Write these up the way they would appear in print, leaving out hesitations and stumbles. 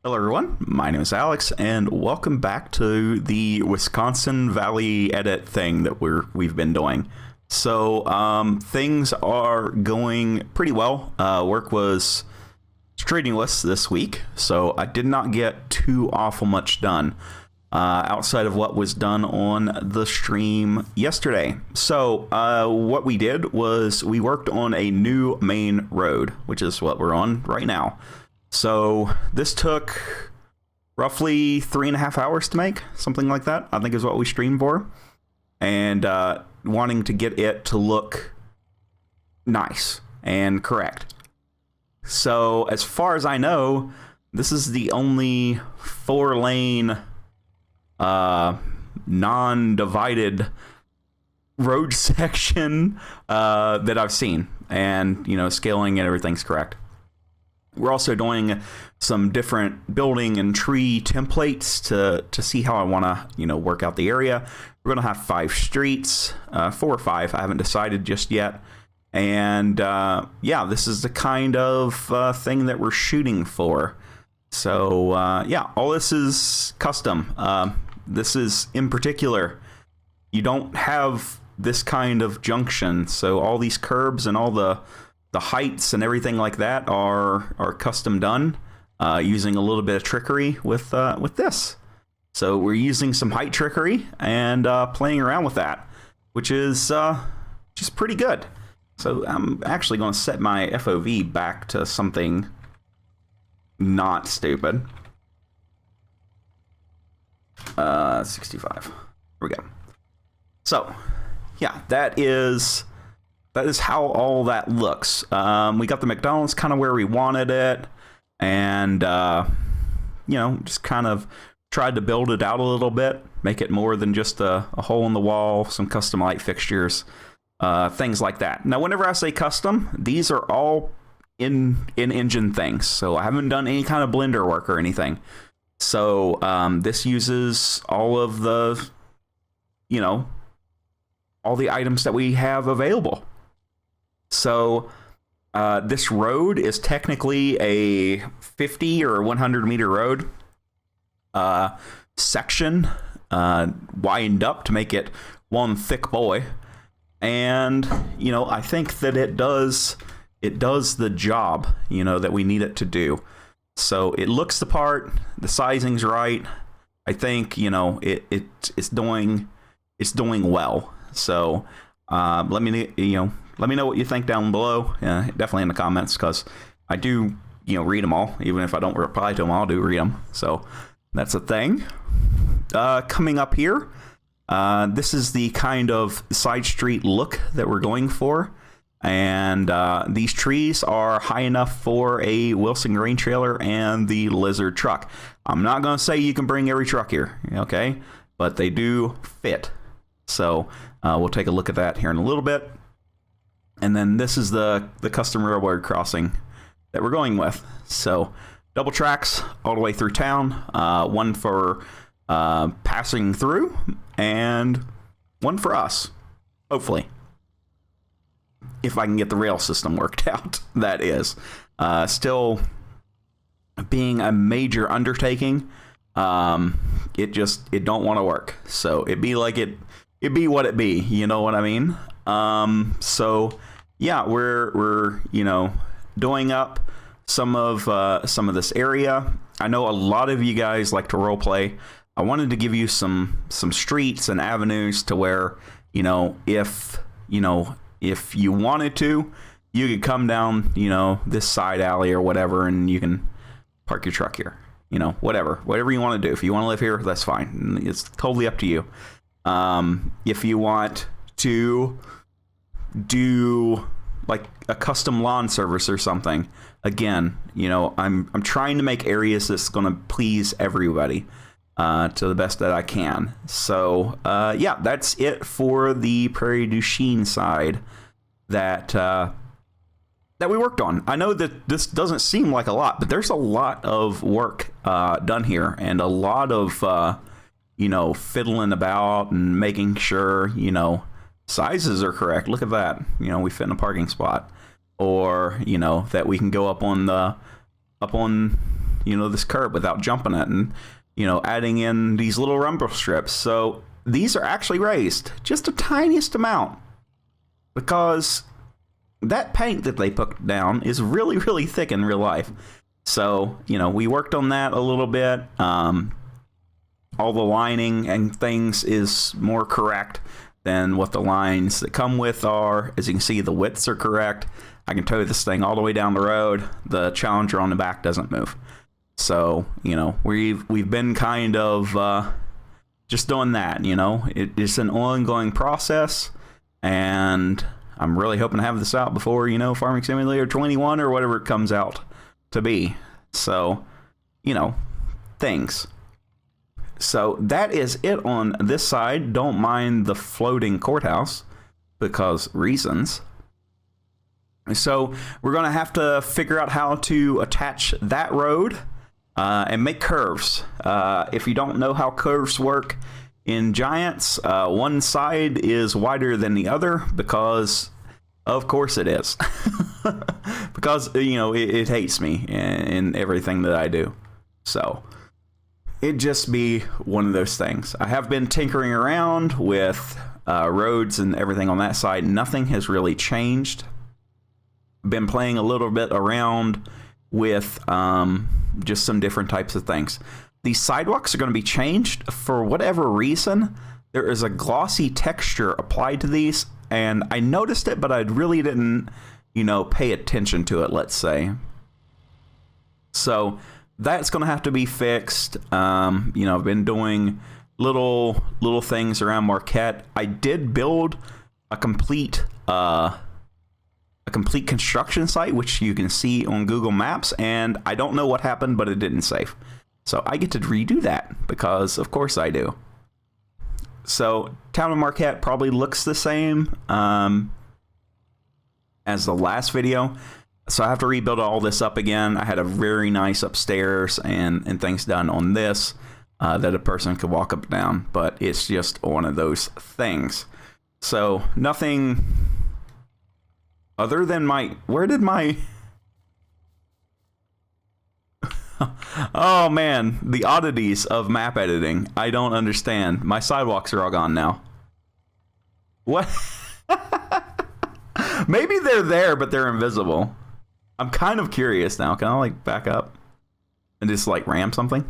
Hello everyone, my name is Alex, and welcome back to the Wisconsin Valley edit thing that we've been doing. So things are going pretty well. Work was strenuous this week, so I did not get too awful much done outside of what was done on the stream yesterday. So what we did was we worked on a new main road, which is what we're on right now. So this took roughly 3.5 hours to make, something like that, I think is what we streamed for. And wanting to get it to look nice and correct. So as far as I know, this is the only 4-lane non-divided road section that I've seen. And, you know, scaling and everything's correct. We're also doing some different building and tree templates to see how I want to, you know, work out the area. We're going to have 5 streets, 4 or 5. I haven't decided just yet. And yeah, this is the kind of thing that we're shooting for. So yeah, all this is custom. This is in particular, you don't have this kind of junction. So all these curbs and all the heights and everything like that are custom done using a little bit of trickery with this. So we're using some height trickery and playing around with that, which is just pretty good. So I'm actually going to set my FOV back to something not stupid. 65. Here we go. So yeah, that is how all that looks. We got the McDonald's kind of where we wanted it, and you know, just kind of tried to build it out a little bit, make it more than just a hole in the wall, some custom light fixtures, things like that. Now, whenever I say custom, these are all in engine things, so I haven't done any kind of blender work or anything. So this uses all of the, you know, all the items that we have available. So this road is technically a 50 or 100 meter road section, widened up to make it one thick boy. And, you know, I think that it does the job, you know, that we need it to do. So it looks the part, the sizing's right. I think, you know, it's doing well. So let me know what you think down below, definitely in the comments, because I do, you know, read them all. Even if I don't reply to them, I'll do read them. So that's a thing. Coming up here, this is the kind of side street look that we're going for. And these trees are high enough for a Wilson grain trailer and the Lizard truck. I'm not going to say you can bring every truck here, okay? But they do fit. So we'll take a look at that here in a little bit. And then this is the custom railroad crossing that we're going with. So double tracks all the way through town. One for passing through and one for us, hopefully. If I can get the rail system worked out, that is. Still being a major undertaking, it don't want to work. So it'd be what it be, you know what I mean? So yeah, we're you know, doing up some of this area. I know a lot of you guys like to role play. I wanted to give you some streets and avenues to where, you know, if you wanted to, you could come down, you know, this side alley or whatever, and you can park your truck here, you know, whatever you want to do. If you want to live here, that's fine. It's totally up to you. If you want to do like a custom lawn service or something, again, you know, I'm trying to make areas that's going to please everybody to the best that I can. So yeah, that's it for the Prairie du Chien side that we worked on. I know that this doesn't seem like a lot, but there's a lot of work done here, and a lot of you know, fiddling about and making sure, you know, sizes are correct. Look at that. You know, we fit in a parking spot, or, you know, that we can go up on this curb without jumping it, and adding in these little rumble strips. So these are actually raised just the tiniest amount, because that paint that they put down is really, really thick in real life. So, we worked on that a little bit. All the lining and things is more correct than what the lines that come with are. As you can see, the widths are correct. I can tow this thing all the way down the road. The Challenger on the back doesn't move. So, we've been kind of just doing that, It's an ongoing process, and I'm really hoping to have this out before, Farming Simulator 21 or whatever it comes out to be. So, things. So that is it on this side. Don't mind the floating courthouse, because reasons. So we're going to have to figure out how to attach that road and make curves. If you don't know how curves work in Giants, one side is wider than the other, because of course it is. Because, it hates me in everything that I do. So it'd just be one of those things. I have been tinkering around with roads and everything on that side. Nothing has really changed. Been playing a little bit around with just some different types of things. These sidewalks are going to be changed for whatever reason. There is a glossy texture applied to these, and I noticed it, but I really didn't, pay attention to it, let's say. So that's going to have to be fixed. I've been doing little things around Marquette. I did build a complete construction site, which you can see on Google Maps, and I don't know what happened, but it didn't save. So I get to redo that, because of course I do. So Town of Marquette probably looks the same as the last video. So I have to rebuild all this up again. I had a very nice upstairs and things done on this that a person could walk up and down, but it's just one of those things. So nothing other than where did my... Oh man, the oddities of map editing. I don't understand. My sidewalks are all gone now. What? Maybe they're there, but they're invisible. I'm kind of curious now. Can I back up and just ram something?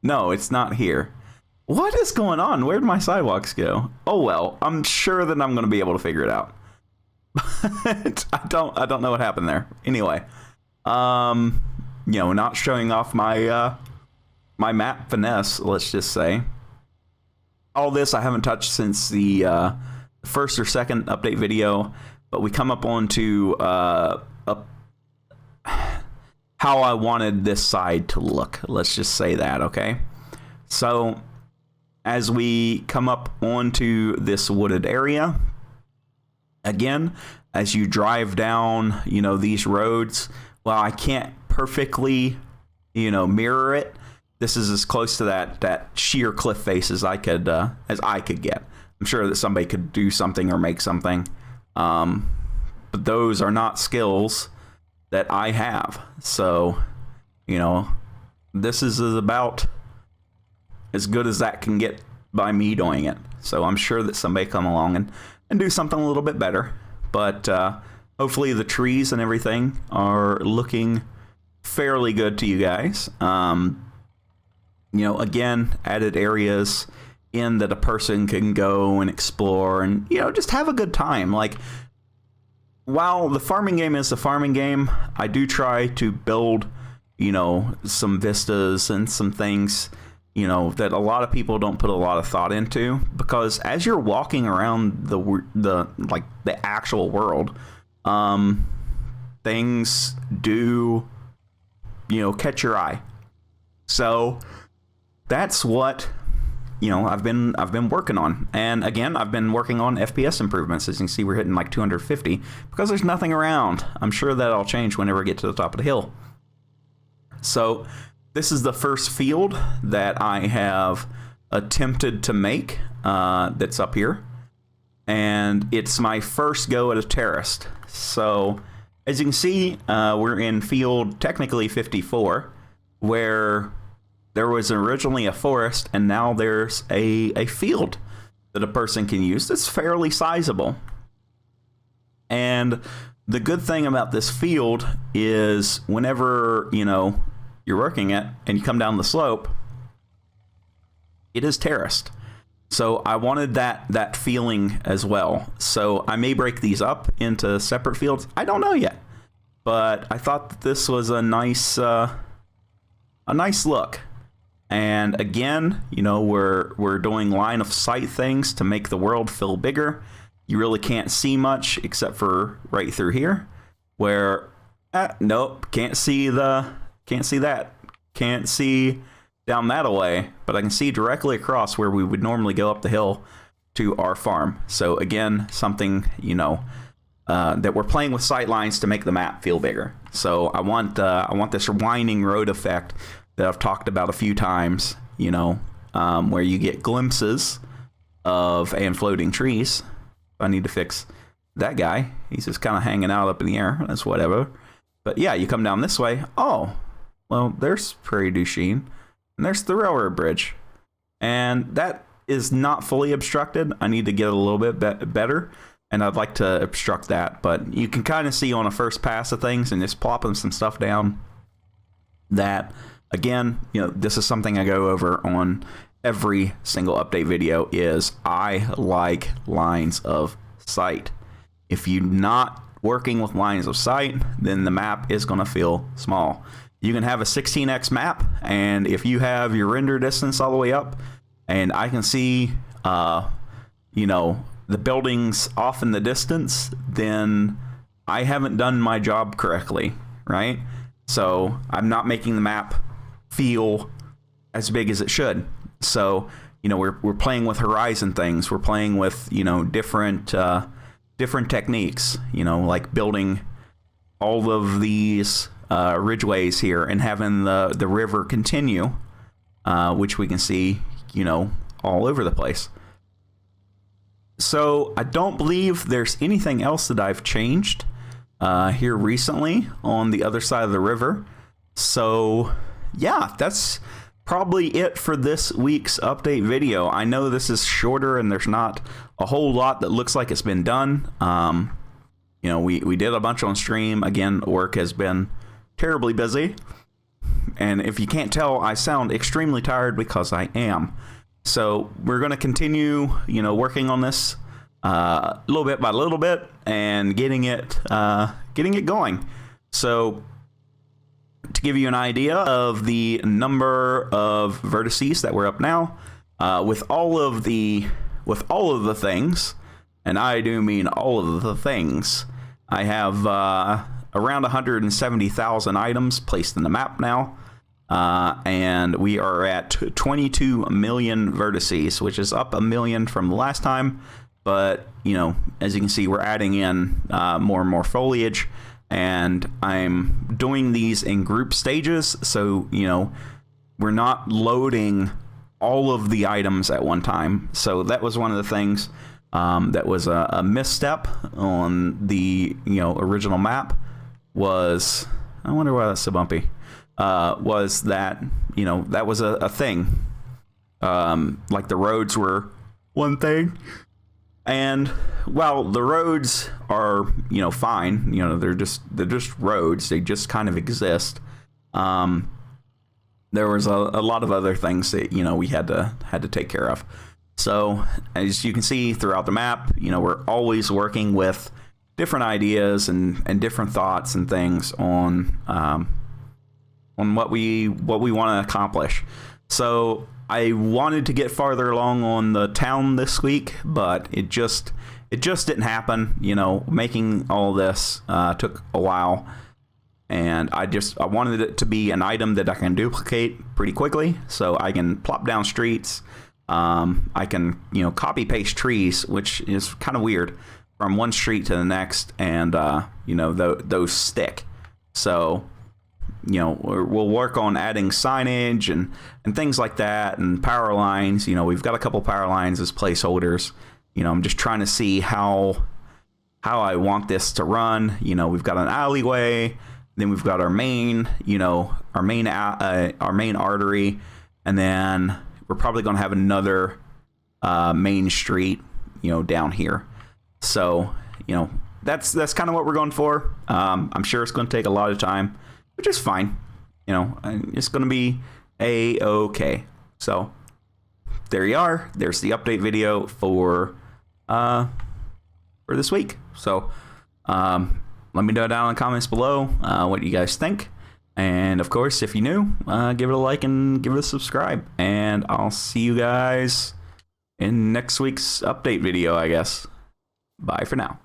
No, it's not here. What is going on? Where'd my sidewalks go? Oh well, I'm sure that I'm going to be able to figure it out. But I don't know what happened there. Anyway, not showing off my my map finesse, let's just say. All this I haven't touched since the first or second update video, but we come up onto how I wanted this side to look. Let's just say that, okay? So as we come up onto this wooded area, again, as you drive down, these roads, well, I can't perfectly, mirror it. This is as close to that sheer cliff face as I could get. I'm sure that somebody could do something or make something, but those are not skills that I have. So, this is about as good as that can get by me doing it. So I'm sure that somebody come along and do something a little bit better. But hopefully the trees and everything are looking fairly good to you guys. Again, added areas in that a person can go and explore and, just have a good time. While the farming game is a farming game, I do try to build, some vistas and some things, that a lot of people don't put a lot of thought into, because as you're walking around the actual world, things do, catch your eye. So that's what, I've been working on. And again, I've been working on FPS improvements. As you can see, we're hitting 250 because there's nothing around. I'm sure that'll change whenever I get to the top of the hill. So this is the first field that I have attempted to make that's up here. And it's my first go at a terraced. So as you can see, we're in field technically 54, where there was originally a forest, and now there's a field that a person can use that's fairly sizable. And the good thing about this field is whenever, you're working it and you come down the slope, it is terraced. So I wanted that feeling as well. So I may break these up into separate fields. I don't know yet, but I thought that this was a nice look. And again, we're doing line of sight things to make the world feel bigger. You really can't see much except for right through here, where nope, can't see that. Can't see down that away, but I can see directly across where we would normally go up the hill to our farm. So again, something that we're playing with sight lines to make the map feel bigger. So I want this winding road effect that I've talked about a few times. Where you get glimpses of and floating trees. I need to fix that guy. He's just kind of hanging out up in the air. That's whatever. But yeah, you come down this way. Oh, well, there's Prairie du Chien. And there's the railroad bridge. And that is not fully obstructed. I need to get a little bit better. And I'd like to obstruct that. But you can kind of see on a first pass of things and just plopping some stuff down that, again, this is something I go over on every single update video, is I like lines of sight. If you're not working with lines of sight, then the map is going to feel small. You can have a 16x map, and if you have your render distance all the way up, and I can see, the buildings off in the distance, then I haven't done my job correctly, right? So I'm not making the map feel as big as it should. So, we're playing with horizon things. We're playing with, different techniques, like building all of these ridgeways here and having the river continue, which we can see, all over the place. So I don't believe there's anything else that I've changed here recently on the other side of the river. So yeah, that's probably it for this week's update video. I know this is shorter and there's not a whole lot that looks like it's been done. We did a bunch on stream. Again, work has been terribly busy. And if you can't tell, I sound extremely tired because I am. So we're going to continue, working on this little bit by little bit and getting it going. So to give you an idea of the number of vertices that we're up now, with all of the things, and I do mean all of the things, I have around 170,000 items placed in the map now, and we are at 22 million vertices, which is up 1 million from the last time. But as you can see, we're adding in more and more foliage. And I'm doing these in group stages, so, we're not loading all of the items at one time. So that was one of the things that was a misstep on the, original map. Was, I wonder why that's so bumpy, was that, that was a thing. Like the roads were one thing. And while the roads are, fine, they're just roads. They just kind of exist. There was a lot of other things that, we had to take care of. So as you can see throughout the map, we're always working with different ideas and different thoughts and things on what we want to accomplish. So I wanted to get farther along on the town this week, but it just didn't happen. Making all this took a while, and I wanted it to be an item that I can duplicate pretty quickly, so I can plop down streets. I can copy paste trees, which is kind of weird, from one street to the next, and those stick. So we'll work on adding signage and things like that, and power lines. We've got a couple power lines as placeholders. I'm just trying to see how how I want this to run. You know, we've got an alleyway, then we've got our main, you know, our main artery, and then we're probably going to have another main street, you know, down here. So, you know, that's kind of what we're going for. I'm sure it's going to take a lot of time, which is fine. You know, it's going to be a-okay. So there you are. There's the update video for this week. So let me know down in the comments below what you guys think. And of course, if you're new, give it a like and give it a subscribe. And I'll see you guys in next week's update video, I guess. Bye for now.